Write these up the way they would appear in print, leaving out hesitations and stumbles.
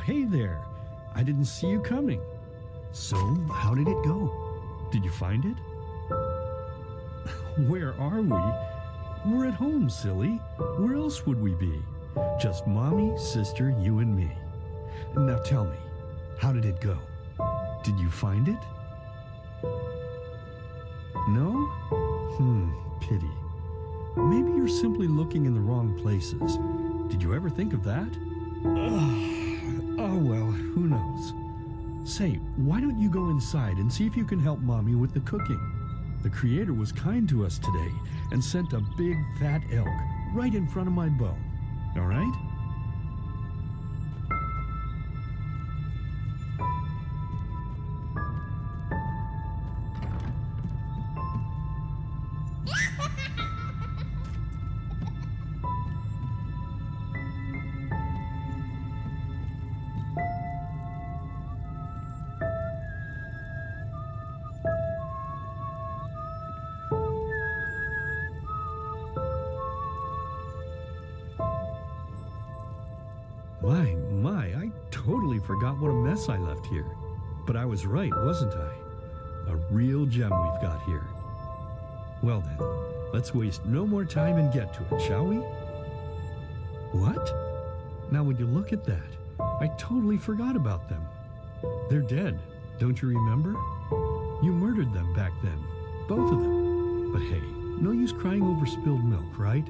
hey there. I didn't see you coming. So, how did it go? Did you find it? Where are we? We're at home, silly. Where else would we be? Just Mommy, sister, you and me. Now tell me, how did it go? Did you find it? No? Pity. Maybe you're simply looking in the wrong places. Did you ever think of that? Oh well, who knows? Say, why don't you go inside and see if you can help Mommy with the cooking? The Creator was kind to us today and sent a big fat elk right in front of my bow. All right? My, I totally forgot what a mess I left here. But I was right, wasn't I? A real gem we've got here. Well then, let's waste no more time and get to it, shall we? What? Now would you look at that? I totally forgot about them. They're dead, don't you remember? You murdered them back then, both of them. But hey, no use crying over spilled milk, right?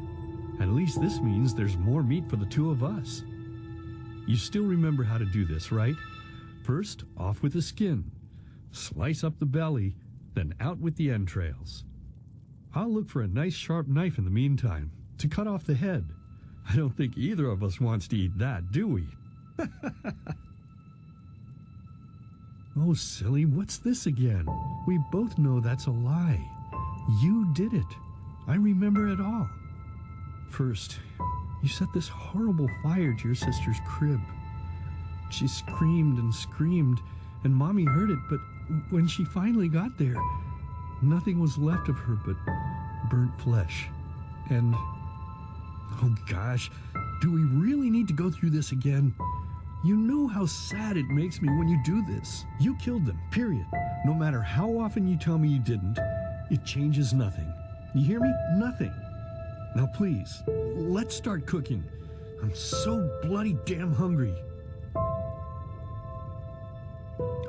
At least this means there's more meat for the two of us. You still remember how to do this, right? First, off with the skin. Slice up the belly, then out with the entrails. I'll look for a nice sharp knife in the meantime to cut off the head. I don't think either of us wants to eat that, do we? Oh, silly, what's this again? We both know that's a lie. You did it. I remember it all. First, you set this horrible fire to your sister's crib. She screamed and screamed, and Mommy heard it, but when she finally got there, nothing was left of her but burnt flesh. And, oh gosh, do we really need to go through this again? You know how sad it makes me when you do this. You killed them, period. No matter how often you tell me you didn't, it changes nothing. You hear me? Nothing. Now please, let's start cooking. I'm so bloody damn hungry.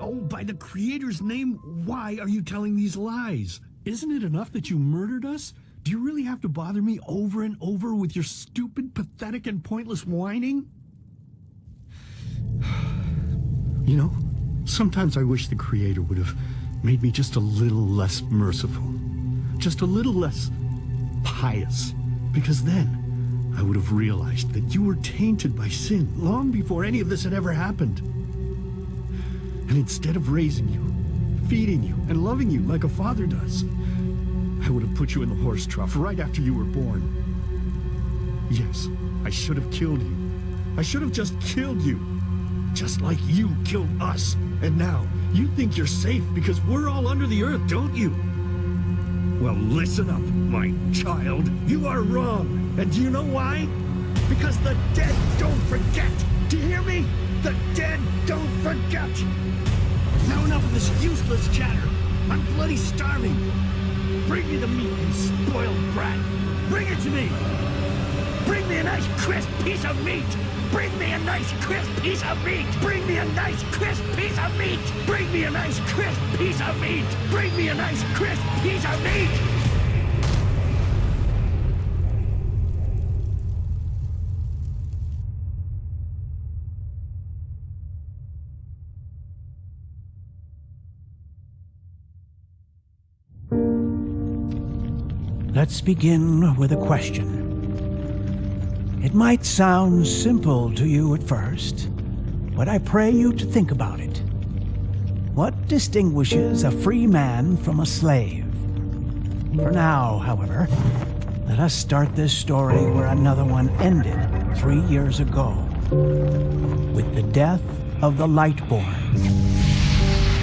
Oh, by the Creator's name, why are you telling these lies? Isn't it enough that you murdered us? Do you really have to bother me over and over with your stupid, pathetic, and pointless whining? You know, sometimes I wish the Creator would have made me just a little less merciful. Just a little less pious. Because then I would have realized that you were tainted by sin long before any of this had ever happened. And instead of raising you, feeding you, and loving you like a father does, I would have put you in the horse trough right after you were born. Yes, I should have killed you. I should have just killed you. Just like you killed us. And now you think you're safe because we're all under the earth, don't you? Well, listen up, my child. You are wrong. And do you know why? Because the dead don't forget. Do you hear me? The dead don't forget. Now enough of this useless chatter. I'm bloody starving. Bring me the meat, you spoiled brat. Bring it to me. Bring me a nice crisp piece of meat. Bring me a nice crisp piece of meat. Bring me a nice crisp piece of meat. Bring me a nice crisp piece of meat. Bring me a nice crisp piece of meat. Let's begin with a question. It might sound simple to you at first, but I pray you to think about it. What distinguishes a free man from a slave? For now, however, let us start this story where another one ended 3 years ago, with the death of the Lightborn.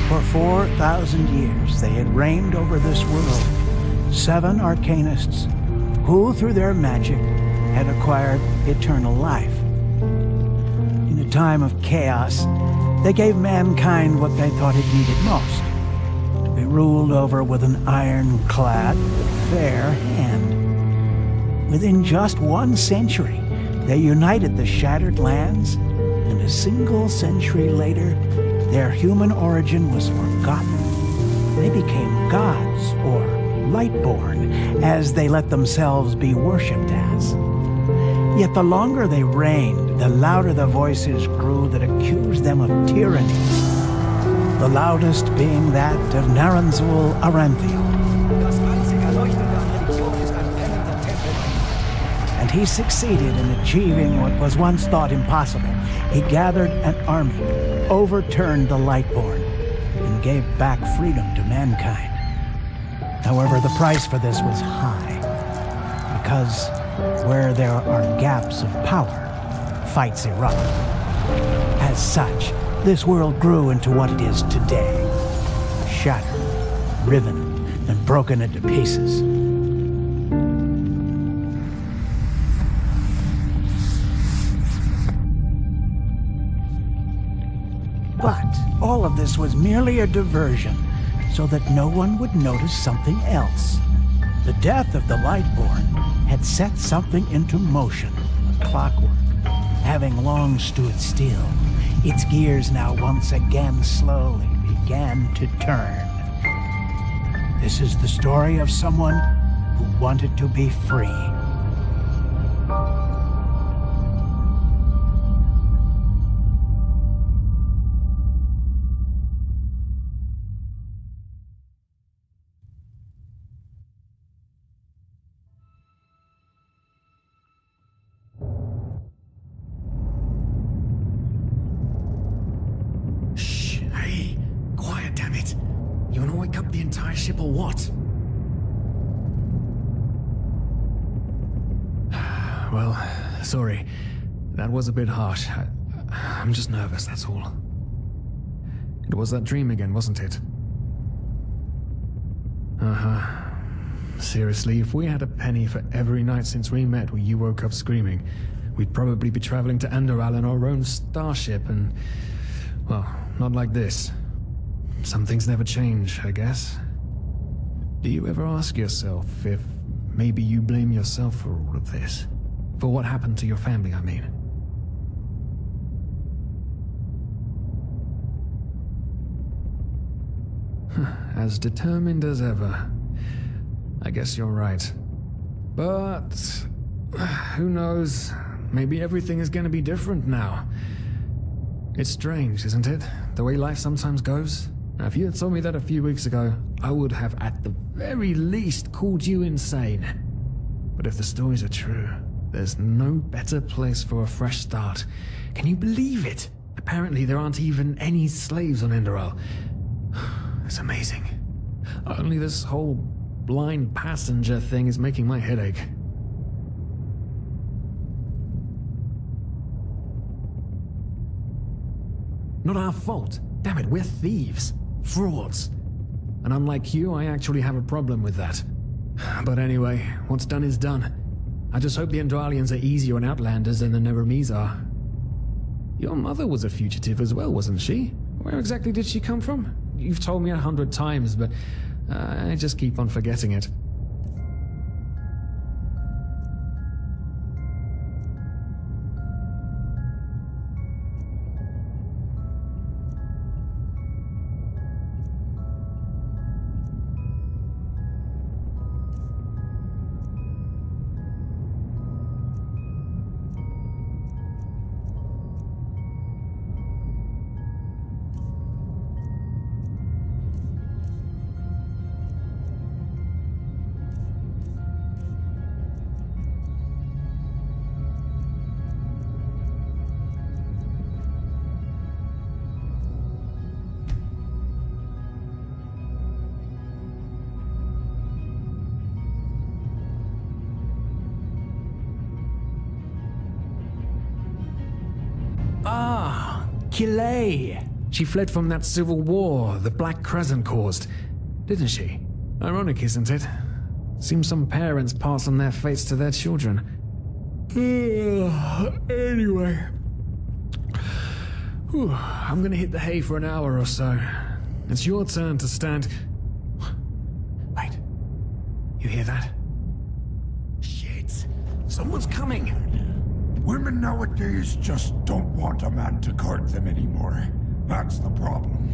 For 4,000 years they had reigned over this world, 7 arcanists who, through their magic, had acquired eternal life. In a time of chaos, they gave mankind what they thought it needed most: to be ruled over with an ironclad, fair hand. Within just 1 century, they united the shattered lands, and a single century later, their human origin was forgotten. They became gods, or Lightborn, as they let themselves be worshipped as. Yet the longer they reigned, the louder the voices grew that accused them of tyranny. The loudest being that of Naranzul Aranthiel. And he succeeded in achieving what was once thought impossible. He gathered an army, overturned the Lightborn, and gave back freedom to mankind. However, the price for this was high, because where there are gaps of power, fights erupt. As such, this world grew into what it is today, shattered, riven, and broken into pieces. But all of this was merely a diversion, so that no one would notice something else. The death of the Lightborn had set something into motion, clockwork. Having long stood still, its gears now once again slowly began to turn. This is the story of someone who wanted to be free. Ship or what? Well, sorry. That was a bit harsh. I'm just nervous, that's all. It was that dream again, wasn't it? Uh-huh. Seriously, if we had a penny for every night since we met where you woke up screaming, we'd probably be traveling to Enderal in our own starship and... well, not like this. Some things never change, I guess. Do you ever ask yourself if maybe you blame yourself for all of this? For what happened to your family, I mean? As determined as ever. I guess you're right. But... who knows? Maybe everything is going to be different now. It's strange, isn't it? The way life sometimes goes? Now, if you had told me that a few weeks ago, I would have at the very least called you insane. But if the stories are true, there's no better place for a fresh start. Can you believe it? Apparently there aren't even any slaves on Enderal. It's amazing. Only this whole blind passenger thing is making my head ache. Not our fault. Damn it, we're thieves. Frauds. And unlike you, I actually have a problem with that. But anyway, what's done is done. I just hope the Endralians are easier on Outlanders than the Neramis are. Your mother was a fugitive as well, wasn't she? Where exactly did she come from? You've told me 100 times, but I just keep on forgetting it. Kilay! She fled from that civil war the Black Crescent caused, didn't she? Ironic, isn't it? Seems some parents pass on their fates to their children. Anyway, Whew, I'm gonna hit the hay for an hour or so. It's your turn to stand... Wait. You hear that? Shit. Someone's coming. Women nowadays just don't want a man to guard them anymore. That's the problem.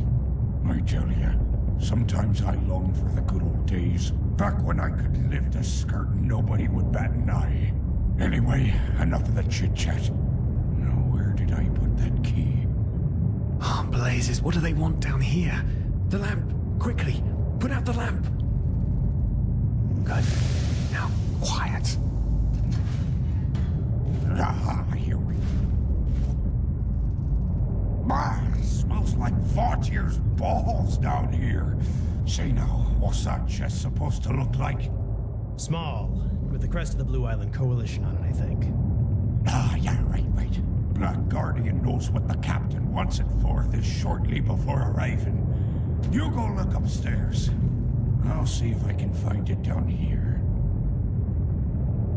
I tell you, sometimes I long for the good old days, back when I could lift a skirt and nobody would bat an eye. Anyway, enough of the chit-chat. Now, where did I put that key? Oh, blazes, what do they want down here? The lamp! Quickly! Put out the lamp! Good. Now, quiet. Aha, here we go. Man, smells like Vaughtier's balls down here. Say now, what's that chest supposed to look like? Small, with the crest of the Blue Island Coalition on it, I think. Ah, yeah, right. Black Guardian knows what the captain wants it for this shortly before arriving. You go look upstairs. I'll see if I can find it down here.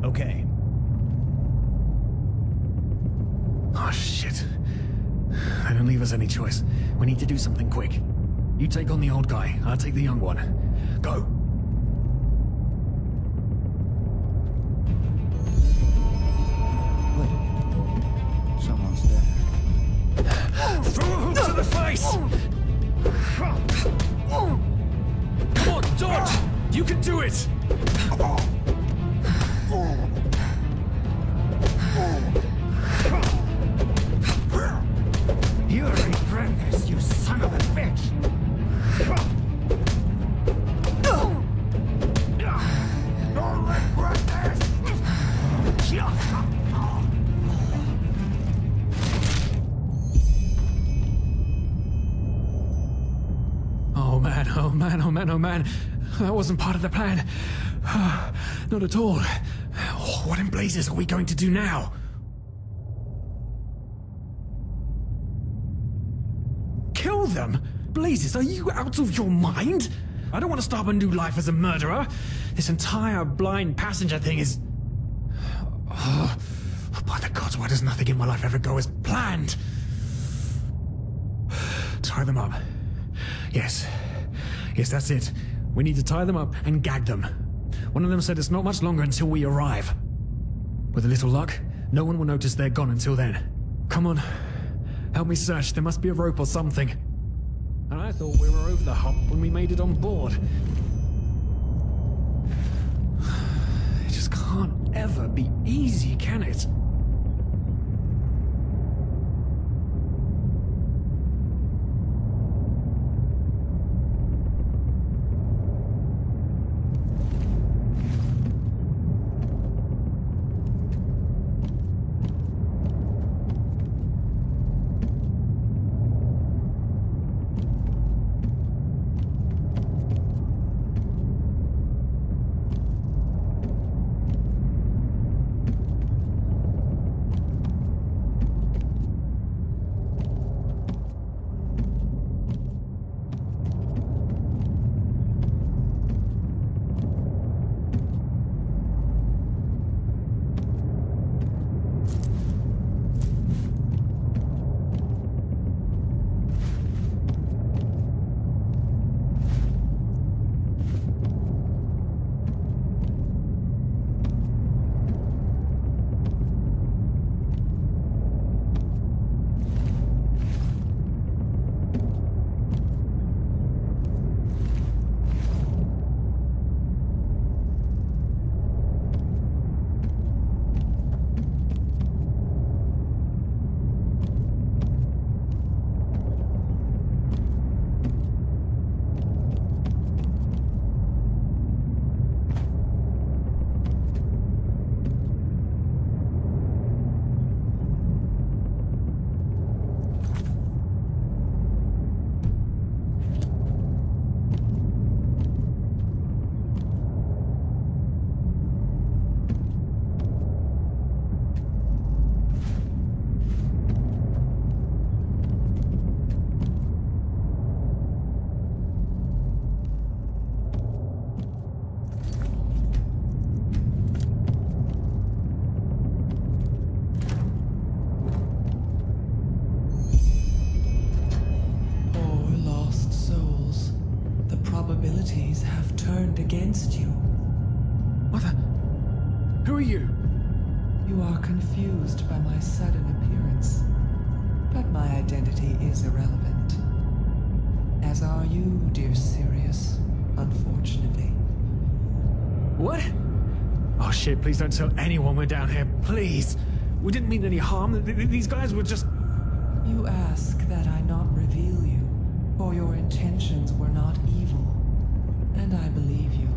Okay. Oh, shit. They don't leave us any choice. We need to do something quick. You take on the old guy, I'll take the young one. Go! Wait. Someone's there. Throw a hook to the face! Come on, dodge! You can do it! You regret this, you son of a bitch! You'll regret this! Oh man, oh man, oh man, oh man. That wasn't part of the plan. Not at all. What in blazes are we going to do now? Kill them? Blazes, are you out of your mind? I don't want to start a new life as a murderer. This entire blind passenger thing is... Oh, by the gods, why does nothing in my life ever go as planned? Tie them up. Yes, that's it. We need to tie them up and gag them. One of them said it's not much longer until we arrive. With a little luck, no one will notice they're gone until then. Come on, help me search. There must be a rope or something. And I thought we were over the hump when we made it on board. It just can't ever be easy, can it? against you. What the? Who are you? You are confused by my sudden appearance, but my identity is irrelevant. As are you, dear Sirius, unfortunately. What? Oh shit, please don't tell anyone we're down here, please. We didn't mean any harm. These guys were just... You ask that I not reveal you, for your intentions were not evil, and I believe you.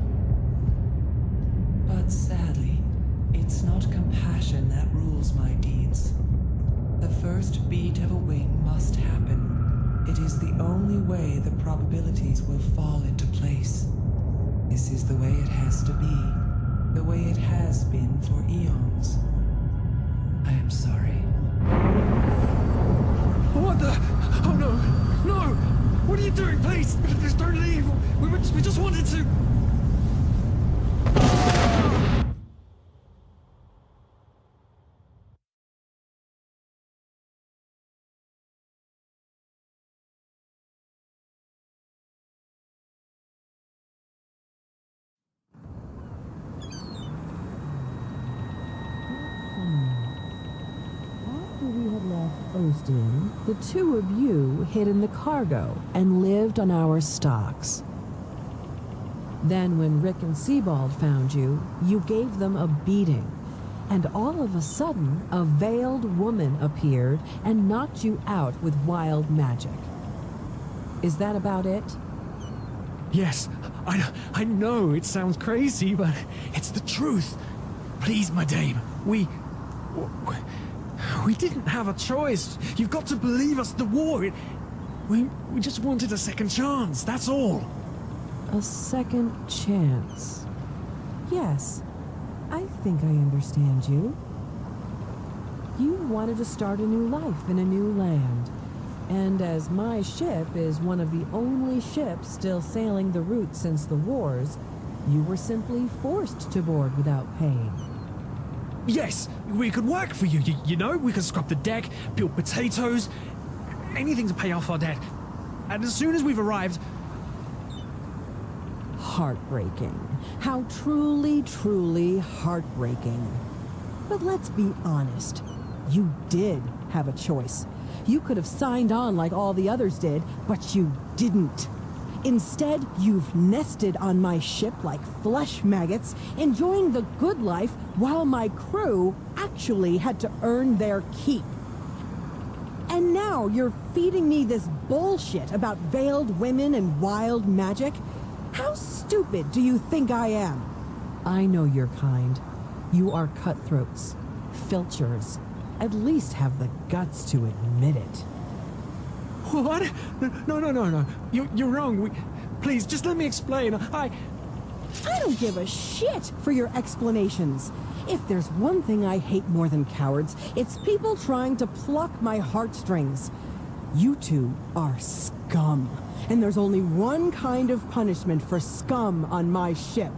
But sadly, it's not compassion that rules my deeds. The first beat of a wing must happen. It is the only way the probabilities will fall into place. This is the way it has to be, the way it has been for eons. I am sorry. What the? Oh no! No! What are you doing? Please! Just don't leave! We just wanted to... After we had left Ostian, the two of you hid in the cargo and lived on our stocks. Then when Rick and Sebald found you, you gave them a beating. And all of a sudden, a veiled woman appeared and knocked you out with wild magic. Is that about it? Yes, I know it sounds crazy, but it's the truth. Please, my dame, we didn't have a choice. You've got to believe us, the war, we just wanted a second chance, that's all. A second chance. Yes, I think I understand you. You wanted to start a new life in a new land. And as my ship is one of the only ships still sailing the route since the wars, you were simply forced to board without paying. Yes, we could work for you, you know? We could scrub the deck, peel potatoes, anything to pay off our debt. And as soon as we've arrived... Heartbreaking. How truly, truly heartbreaking. But let's be honest. You did have a choice. You could have signed on like all the others did, but you didn't. Instead, you've nested on my ship like flesh maggots, enjoying the good life while my crew actually had to earn their keep. And now you're feeding me this bullshit about veiled women and wild magic? How stupid do you think I am? I know your kind. You are cutthroats, filchers. At least have the guts to admit it. What? No. You're wrong. Please, just let me explain. I don't give a shit for your explanations. If there's one thing I hate more than cowards, it's people trying to pluck my heartstrings. You two are scum. And there's only one kind of punishment for scum on my ship.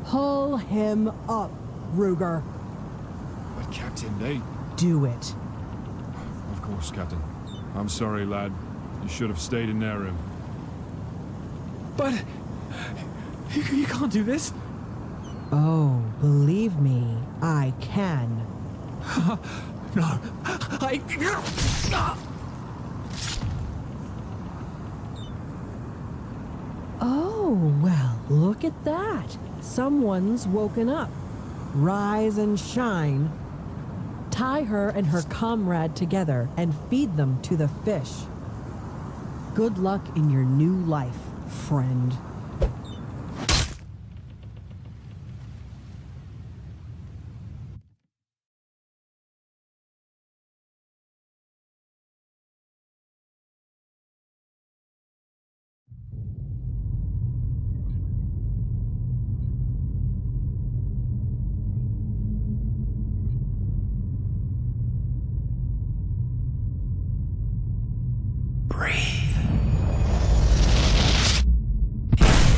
Pull him up, Ruger. But Captain, they... Do it. Of course, Captain. I'm sorry, lad. You should have stayed in their room. But... You can't do this. Oh, believe me, I can. No, Oh, well, look at that. Someone's woken up. Rise and shine. Tie her and her comrade together and feed them to the fish. Good luck in your new life, friend.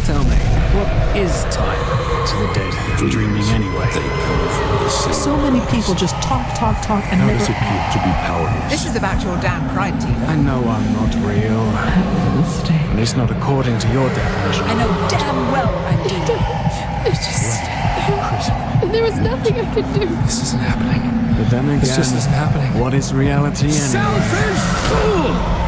Tell me, what is time to the dead and dreaming anyway? So many people just talk, and How never does it feel to be powerless? This is about your damn pride, Tina. I know I'm not real. Mistake. At least not according to your definition. I know damn well I'm doing it. It's just... There was nothing I could do. This isn't happening. But then again, This just isn't happening. what is reality anyway? Selfish fool!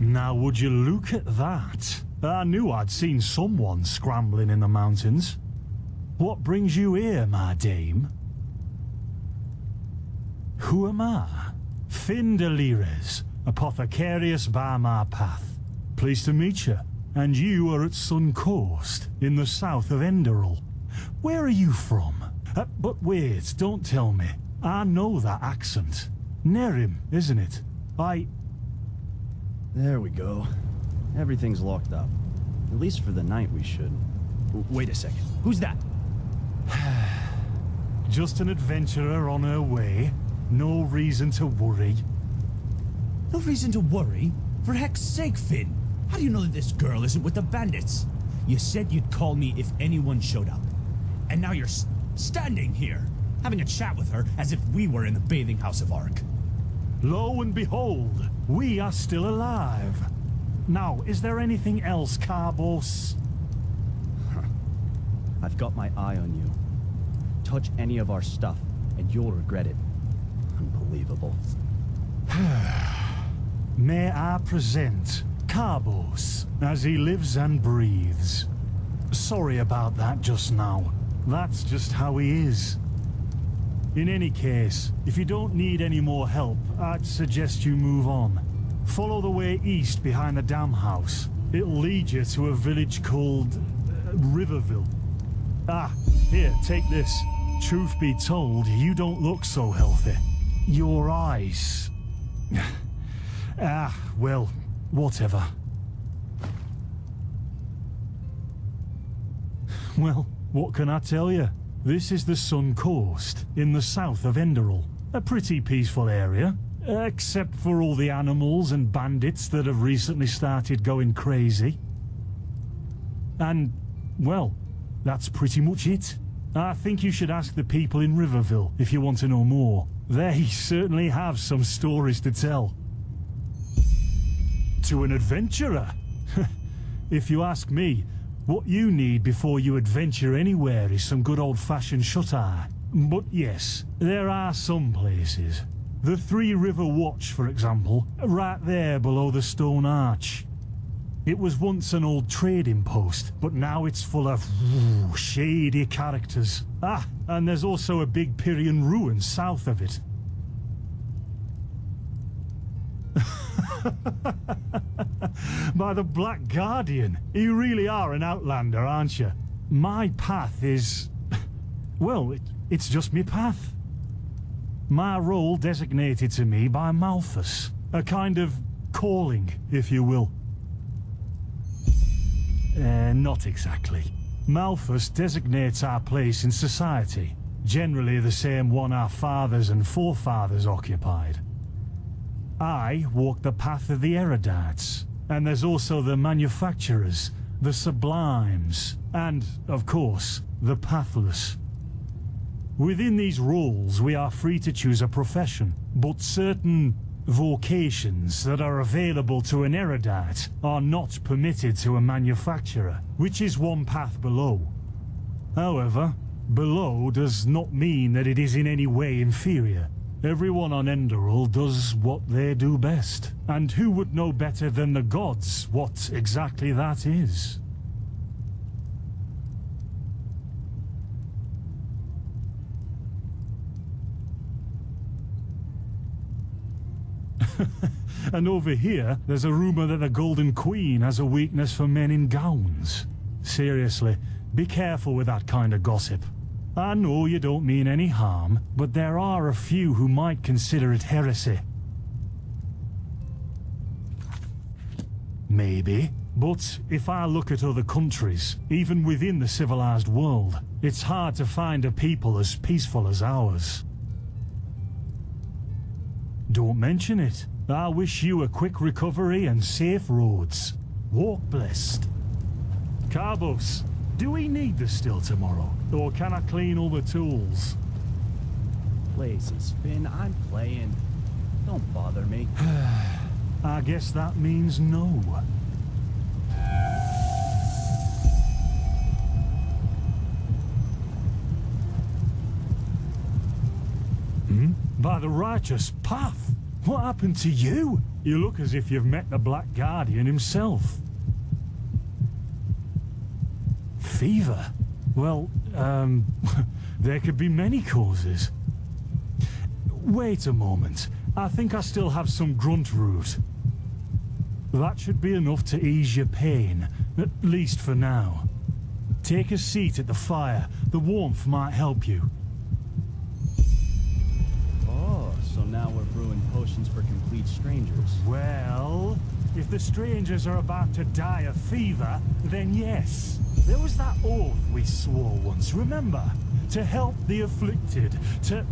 Now would you look at that? I knew I'd seen someone scrambling in the mountains. What brings you here, my dame? Who am I? Finn Delires, apothecarius by my path. Pleased to meet you. And you are at Sun Coast, in the south of Enderal. Where are you from? But wait, don't tell me. I know that accent. Nerim, isn't it? There we go. Everything's locked up. At least for the night we should. Wait a second. Who's that? Just an adventurer on her way. No reason to worry. No reason to worry? For heck's sake, Finn! How do you know that this girl isn't with the bandits? You said you'd call me if anyone showed up. And now you're standing here, having a chat with her as if we were in the bathing house of Ark. Lo and behold, we are still alive. Now, is there anything else, Carbos? I've got my eye on you. Touch any of our stuff, and you'll regret it. Unbelievable. May I present Carbos, as he lives and breathes. Sorry about that just now. That's just how he is. In any case, if you don't need any more help, I'd suggest you move on. Follow the way east behind the dam house. It'll lead you to a village called Riverville. Ah, here, take this. Truth be told, you don't look so healthy. Your eyes... well, whatever. Well, what can I tell you? This is the Sun Coast, in the south of Enderal. A pretty peaceful area, except for all the animals and bandits that have recently started going crazy. And, well, that's pretty much it. I think you should ask the people in Riverville if you want to know more. They certainly have some stories to tell. To an adventurer? If you ask me, what you need before you adventure anywhere is some good old-fashioned shut-eye. But yes, there are some places. The Three River Watch, for example, right there below the stone arch. It was once an old trading post, but now it's full of shady characters. Ah, and there's also a big Pyrian ruin south of it. By the Black Guardian, you really are an outlander, aren't you? My path is... well, it's just me path. My role designated to me by Malthus. A kind of calling, if you will. Not exactly. Malthus designates our place in society, generally the same one our fathers and forefathers occupied. I walk the path of the erudites, and there's also the manufacturers, the sublimes, and, of course, the pathless. Within these roles, we are free to choose a profession, but certain vocations that are available to an erudite are not permitted to a manufacturer, which is one path below. However, below does not mean that it is in any way inferior. Everyone on Enderal does what they do best, and who would know better than the gods what exactly that is? And over here, there's a rumor that the Golden Queen has a weakness for men in gowns. Seriously, be careful with that kind of gossip. I know you don't mean any harm, but there are a few who might consider it heresy. Maybe, but if I look at other countries, even within the civilized world, it's hard to find a people as peaceful as ours. Don't mention it. I wish you a quick recovery and safe roads. Walk blessed. Carbos, do we need the still tomorrow? Or can I clean all the tools? Places, Finn, I'm playing. Don't bother me. I guess that means no. By the righteous path. What happened to you? You look as if you've met the Black Guardian himself. Fever? Well, there could be many causes. Wait a moment. I think I still have some grunt root. That should be enough to ease your pain, at least for now. Take a seat at the fire. The warmth might help you. Oh, so now we're brewing potions for complete strangers. Well, if the strangers are about to die of fever, then yes. There was that oath we swore once, remember? To help the afflicted, to...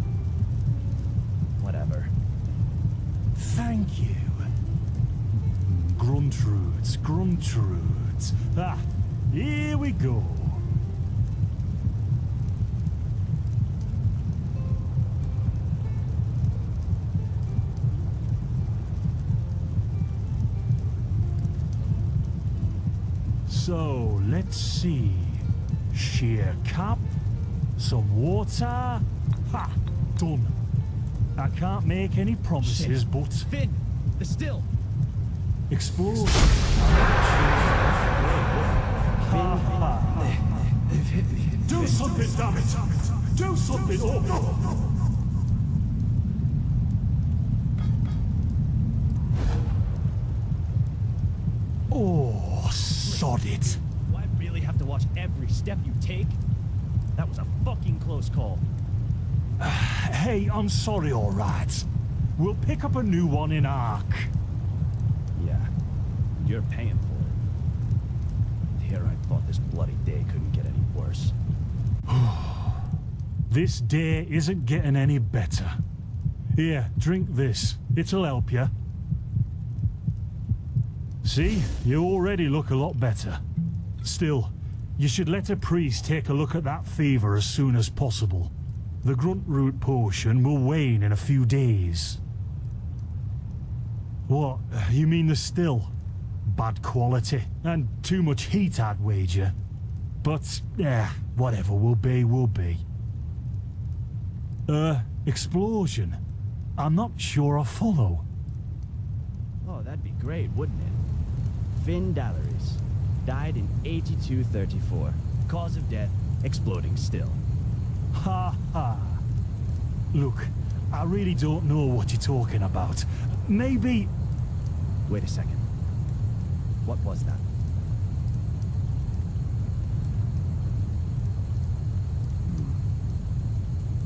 Whatever. Thank you. Gruntroods, Gruntroods. Ah, here we go. So, let's see. Sheer cup, some water. Ha! Done. I can't make any promises, but... Finn! The still! Explode. Do something, damn it! Do something! Oh, no! Oh, sod it! Do I really have to watch every step you take? That was a fucking close call. Hey, I'm sorry, all right. We'll pick up a new one in Ark. Yeah, you're paying for it. Here I thought this bloody day couldn't get any worse. This day isn't getting any better. Here, drink this. It'll help you. See, you already look a lot better. Still, you should let a priest take a look at that fever as soon as possible. The grunt root potion will wane in a few days. What? You mean the still? Bad quality, and too much heat, I'd wager. But, whatever will be, will be. Explosion? I'm not sure I follow. Oh, that'd be great, wouldn't it? Finn Dalleries. Died in 8234. Cause of death, exploding still. Ha ha. Look, I really don't know what you're talking about. Maybe... Wait a second. What was that?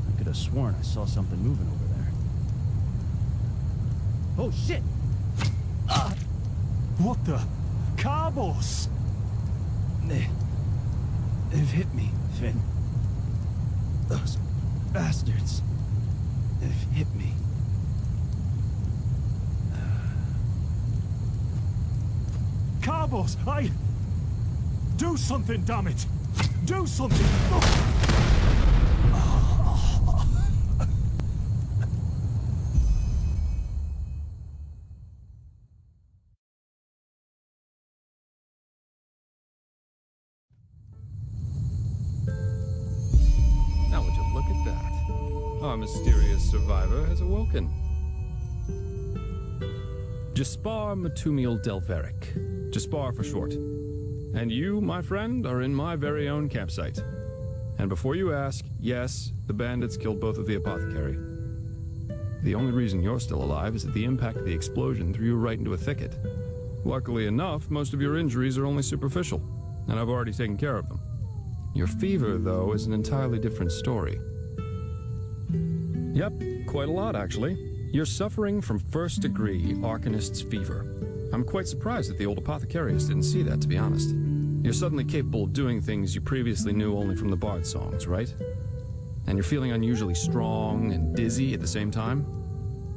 I could have sworn I saw something moving over there. Oh shit! What the? Carbos! They've hit me, Finn. Those bastards. They've hit me. Carbos, do something, damn it! Do something! Now would you look at that? Our mysterious survivor has awoken. Jaspar Matumiel Delveric. Jaspar for short. And you, my friend, are in my very own campsite. And before you ask, yes, the bandits killed both of the apothecary. The only reason you're still alive is that the impact of the explosion threw you right into a thicket. Luckily enough, most of your injuries are only superficial, and I've already taken care of them. Your fever, though, is an entirely different story. Yep, quite a lot, actually. You're suffering from first-degree Arcanist's fever. I'm quite surprised that the old apothecarius didn't see that, to be honest. You're suddenly capable of doing things you previously knew only from the bard songs, right? And you're feeling unusually strong and dizzy at the same time?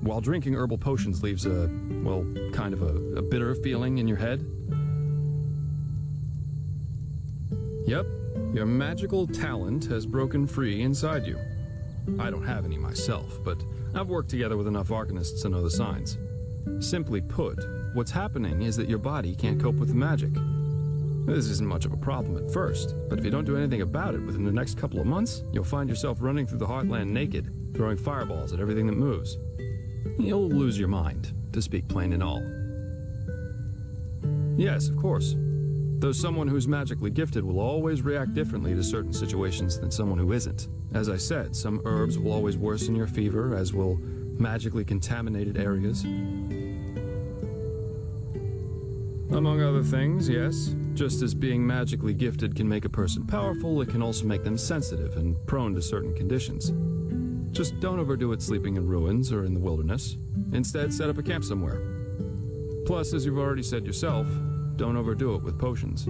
While drinking herbal potions leaves a, well, kind of a bitter feeling in your head? Yep, your magical talent has broken free inside you. I don't have any myself, but I've worked together with enough arcanists to know the signs. Simply put, what's happening is that your body can't cope with the magic. This isn't much of a problem at first, but if you don't do anything about it within the next couple of months, you'll find yourself running through the heartland naked, throwing fireballs at everything that moves. You'll lose your mind, to speak plain and all. Yes, of course. Though someone who's magically gifted will always react differently to certain situations than someone who isn't. As I said, some herbs will always worsen your fever, as will magically contaminated areas. Among other things, yes. Just as being magically gifted can make a person powerful, it can also make them sensitive and prone to certain conditions. Just don't overdo it sleeping in ruins or in the wilderness. Instead, set up a camp somewhere. Plus, as you've already said yourself, don't overdo it with potions.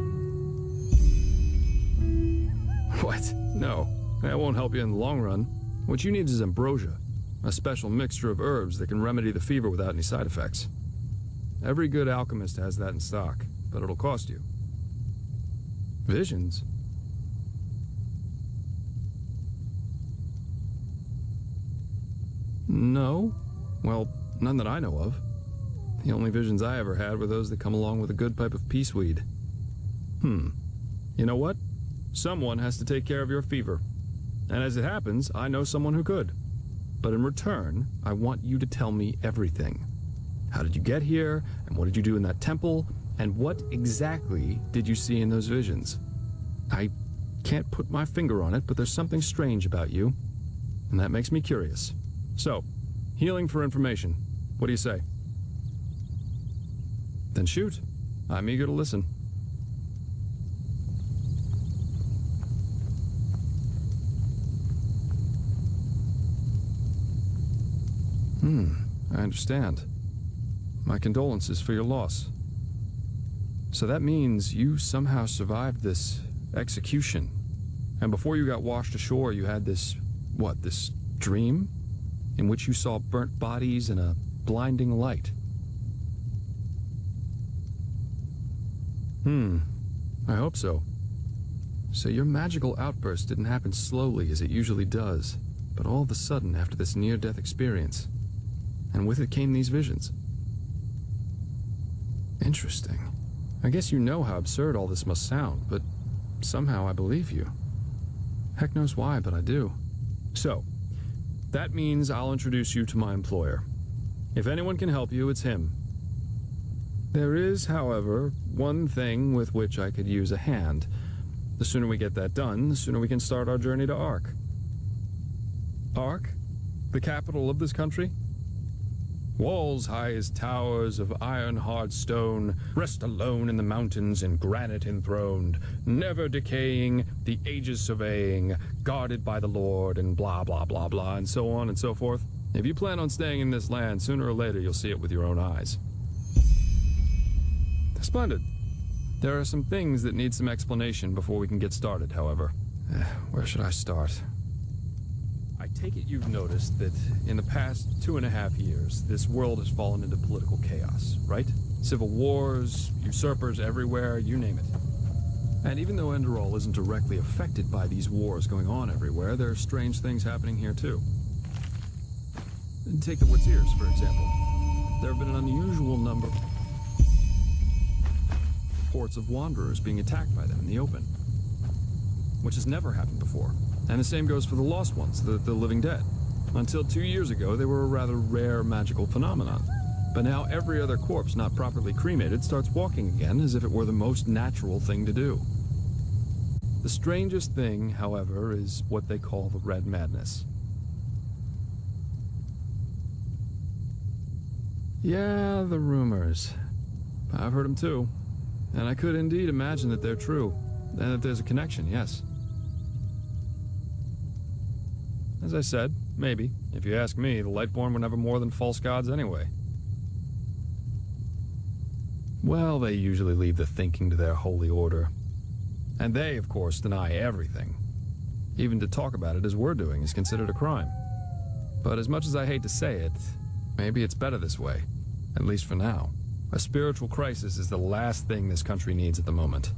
What? No, that won't help you in the long run. What you need is ambrosia, a special mixture of herbs that can remedy the fever without any side effects. Every good alchemist has that in stock, but it'll cost you. Visions? No. Well, none that I know of. The only visions I ever had were those that come along with a good pipe of peaceweed. You know what? Someone has to take care of your fever. And as it happens, I know someone who could. But in return, I want you to tell me everything. How did you get here? And what did you do in that temple? And what exactly did you see in those visions? I can't put my finger on it, but there's something strange about you. And that makes me curious. So, healing for information. What do you say? Then shoot. I'm eager to listen. I understand. My condolences for your loss. So that means you somehow survived this execution. And before you got washed ashore, you had this, this dream? In which you saw burnt bodies and a blinding light. I hope so. So your magical outburst didn't happen slowly as it usually does, but all of a sudden after this near-death experience. And with it came these visions. Interesting. I guess you know how absurd all this must sound, but somehow I believe you. Heck knows why, but I do. So, that means I'll introduce you to my employer. If anyone can help you, it's him. There is, however, one thing with which I could use a hand. The sooner we get that done, the sooner we can start our journey to Ark. Ark? The capital of this country? Walls high as towers of iron-hard stone, rest alone in the mountains in granite enthroned, never decaying, the ages surveying, guarded by the Lord, and blah blah blah blah, and so on and so forth. If you plan on staying in this land, sooner or later you'll see it with your own eyes. Splendid. There are some things that need some explanation before we can get started, however. Where should I start? I take it you've noticed that in the past 2.5 years, this world has fallen into political chaos, right? Civil wars, usurpers everywhere, you name it. And even though Enderal isn't directly affected by these wars going on everywhere, there are strange things happening here too. Take the Witseers, for example. There have been an unusual number of reports of wanderers being attacked by them in the open, which has never happened before. And the same goes for the Lost Ones, the living dead. Until 2 years ago, they were a rather rare magical phenomenon. But now every other corpse not properly cremated starts walking again as if it were the most natural thing to do. The strangest thing, however, is what they call the Red Madness. Yeah, the rumors. I've heard them too. And I could indeed imagine that they're true. And that there's a connection, yes. As I said, maybe. If you ask me, the Lightborn were never more than false gods anyway. Well, they usually leave the thinking to their holy order. And they, of course, deny everything. Even to talk about it as we're doing is considered a crime. But as much as I hate to say it, maybe it's better this way. At least for now. A spiritual crisis is the last thing this country needs at the moment.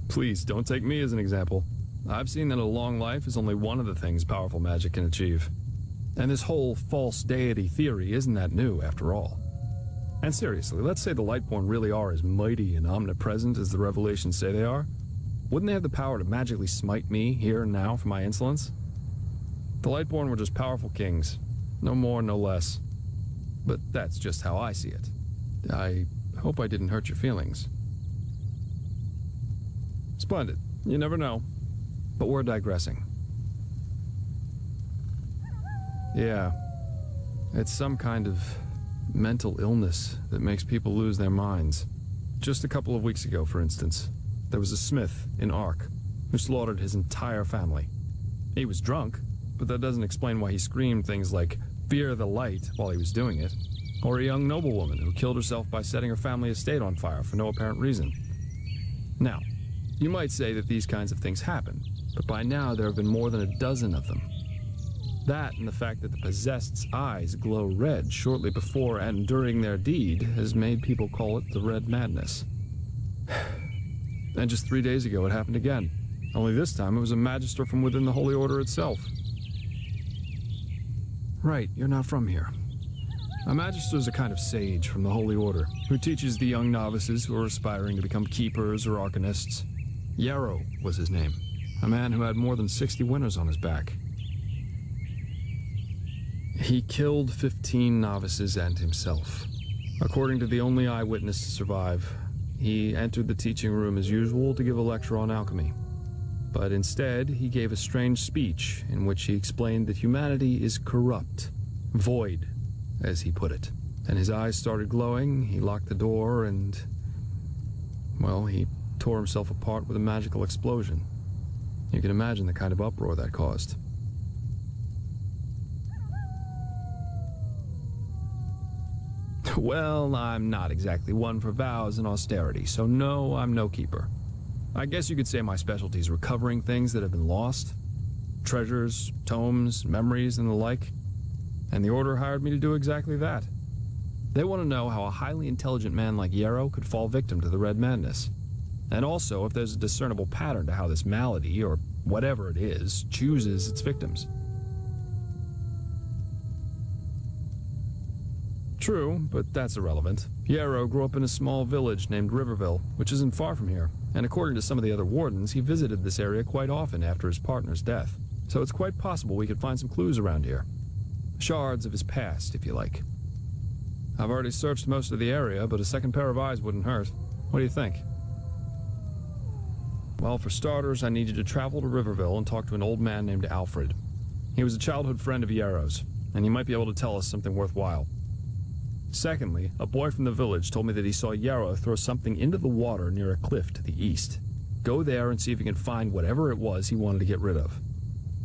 Please, don't take me as an example. I've seen that a long life is only one of the things powerful magic can achieve. And this whole false deity theory isn't that new, after all. And seriously, let's say the Lightborn really are as mighty and omnipresent as the revelations say they are. Wouldn't they have the power to magically smite me here and now for my insolence? The Lightborn were just powerful kings. No more, no less. But that's just how I see it. I hope I didn't hurt your feelings. Splendid. You never know. But we're digressing. Yeah. It's some kind of mental illness that makes people lose their minds. Just a couple of weeks ago, for instance, there was a smith in Ark who slaughtered his entire family. He was drunk, but that doesn't explain why he screamed things like, "Fear the light," while he was doing it. Or a young noblewoman who killed herself by setting her family estate on fire for no apparent reason. Now, you might say that these kinds of things happen, but by now there have been more than a dozen of them. That and the fact that the possessed's eyes glow red shortly before and during their deed has made people call it the Red Madness. And just 3 days ago it happened again. Only this time it was a magister from within the Holy Order itself. Right, you're not from here. A magister is a kind of sage from the Holy Order who teaches the young novices who are aspiring to become keepers or arcanists. Yarrow was his name, a man who had more than 60 winners on his back. He killed 15 novices and himself. According to the only eyewitness to survive, he entered the teaching room as usual to give a lecture on alchemy. But instead, he gave a strange speech in which he explained that humanity is corrupt, void, as he put it. And his eyes started glowing, he locked the door, and, well, he tore himself apart with a magical explosion. You can imagine the kind of uproar that caused. Well, I'm not exactly one for vows and austerity, so no, I'm no keeper. I guess you could say my specialty is recovering things that have been lost. Treasures, tomes, memories, and the like. And the Order hired me to do exactly that. They want to know how a highly intelligent man like Yarrow could fall victim to the Red Madness. And also if there's a discernible pattern to how this malady, or whatever it is, chooses its victims. True, but that's irrelevant. Yarrow grew up in a small village named Riverville, which isn't far from here, and according to some of the other wardens, he visited this area quite often after his partner's death. So it's quite possible we could find some clues around here. Shards of his past, if you like. I've already searched most of the area, but a second pair of eyes wouldn't hurt. What do you think? Well, for starters, I need you to travel to Riverville and talk to an old man named Alfred. He was a childhood friend of Yarrow's, and he might be able to tell us something worthwhile. Secondly, a boy from the village told me that he saw Yarrow throw something into the water near a cliff to the east. Go there and see if you can find whatever it was he wanted to get rid of.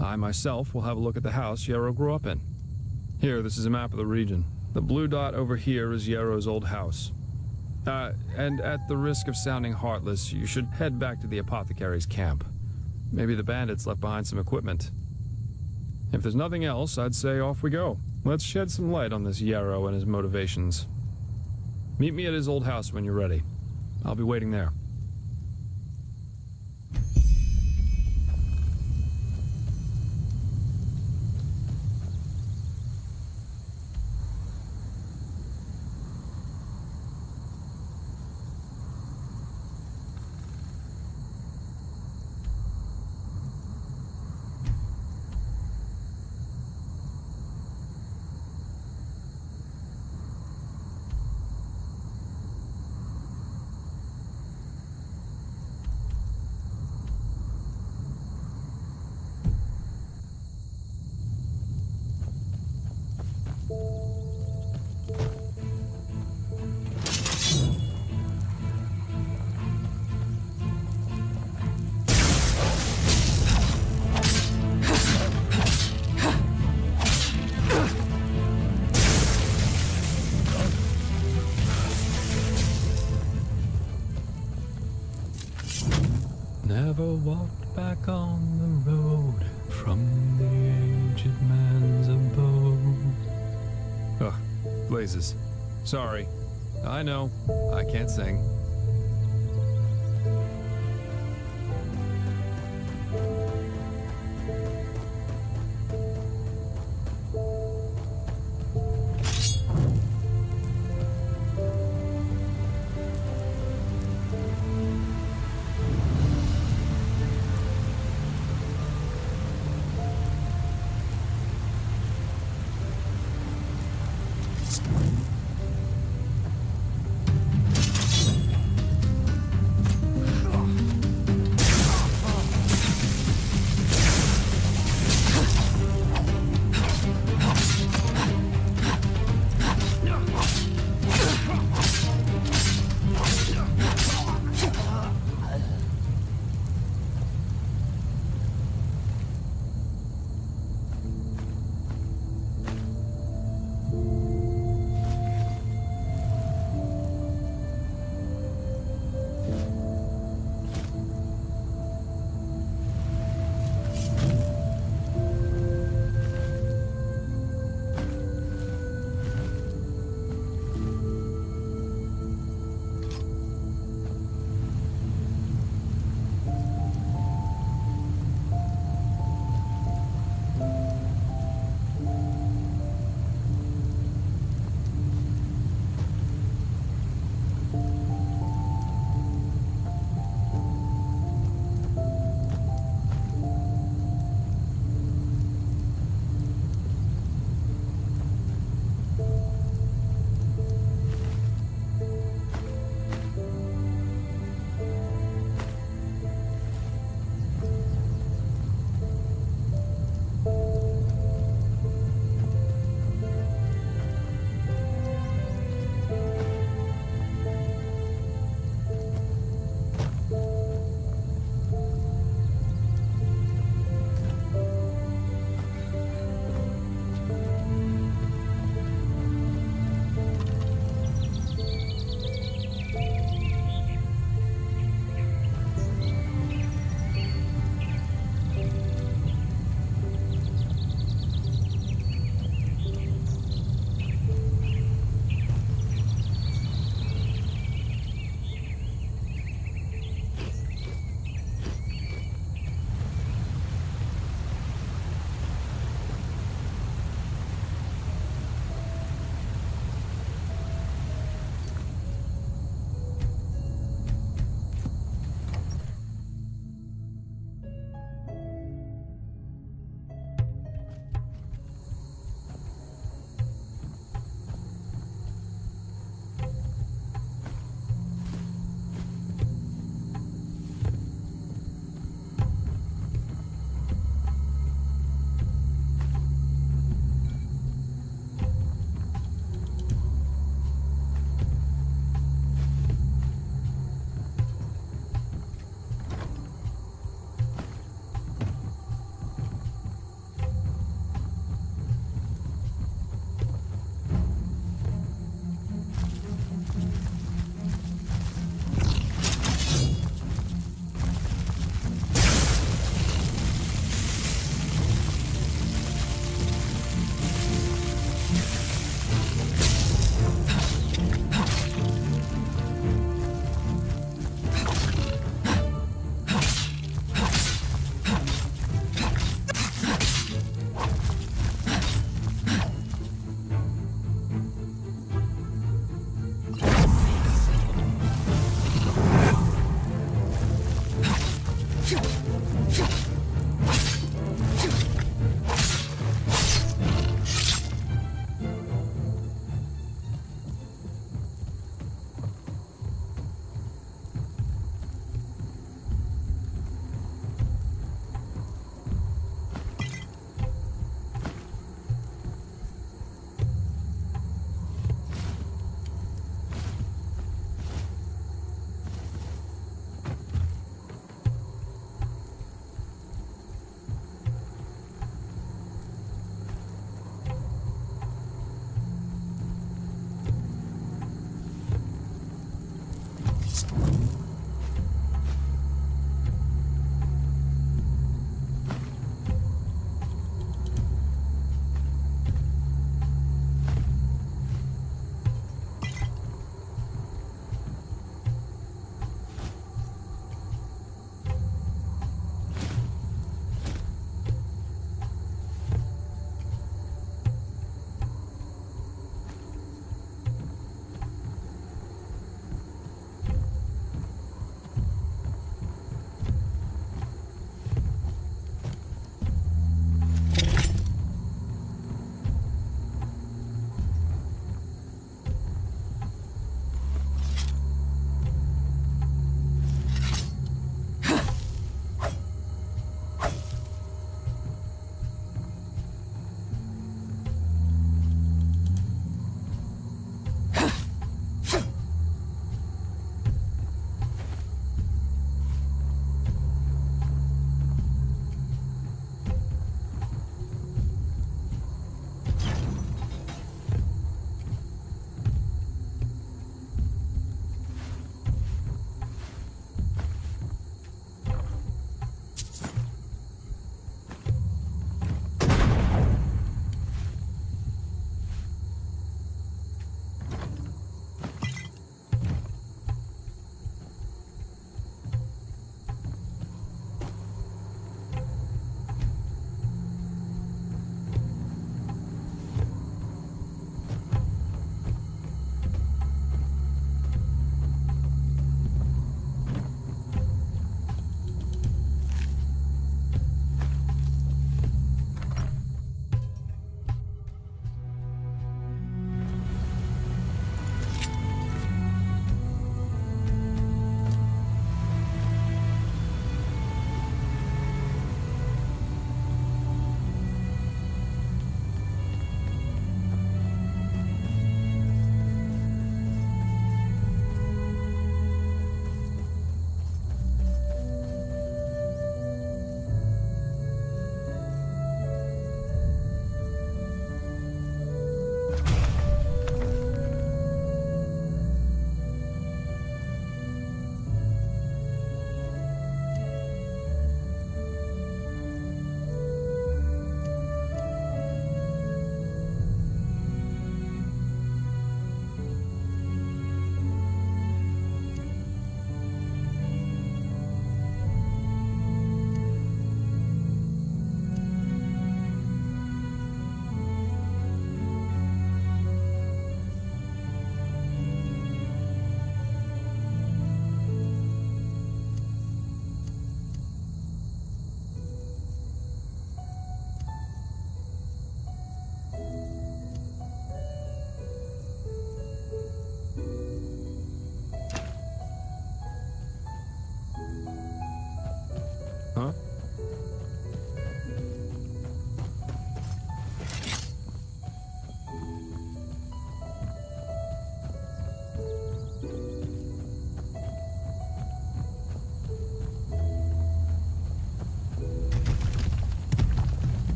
I myself will have a look at the house Yarrow grew up in. Here, this is a map of the region. The blue dot over here is Yarrow's old house. And at the risk of sounding heartless, you should head back to the apothecary's camp. Maybe the bandits left behind some equipment. If there's nothing else, I'd say off we go. Let's shed some light on this Yarrow and his motivations. Meet me at his old house when you're ready. I'll be waiting there. Never walked back on the road from the aged man's abode. Ugh, blazes. Sorry. I know, I can't sing.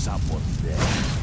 Someone's there.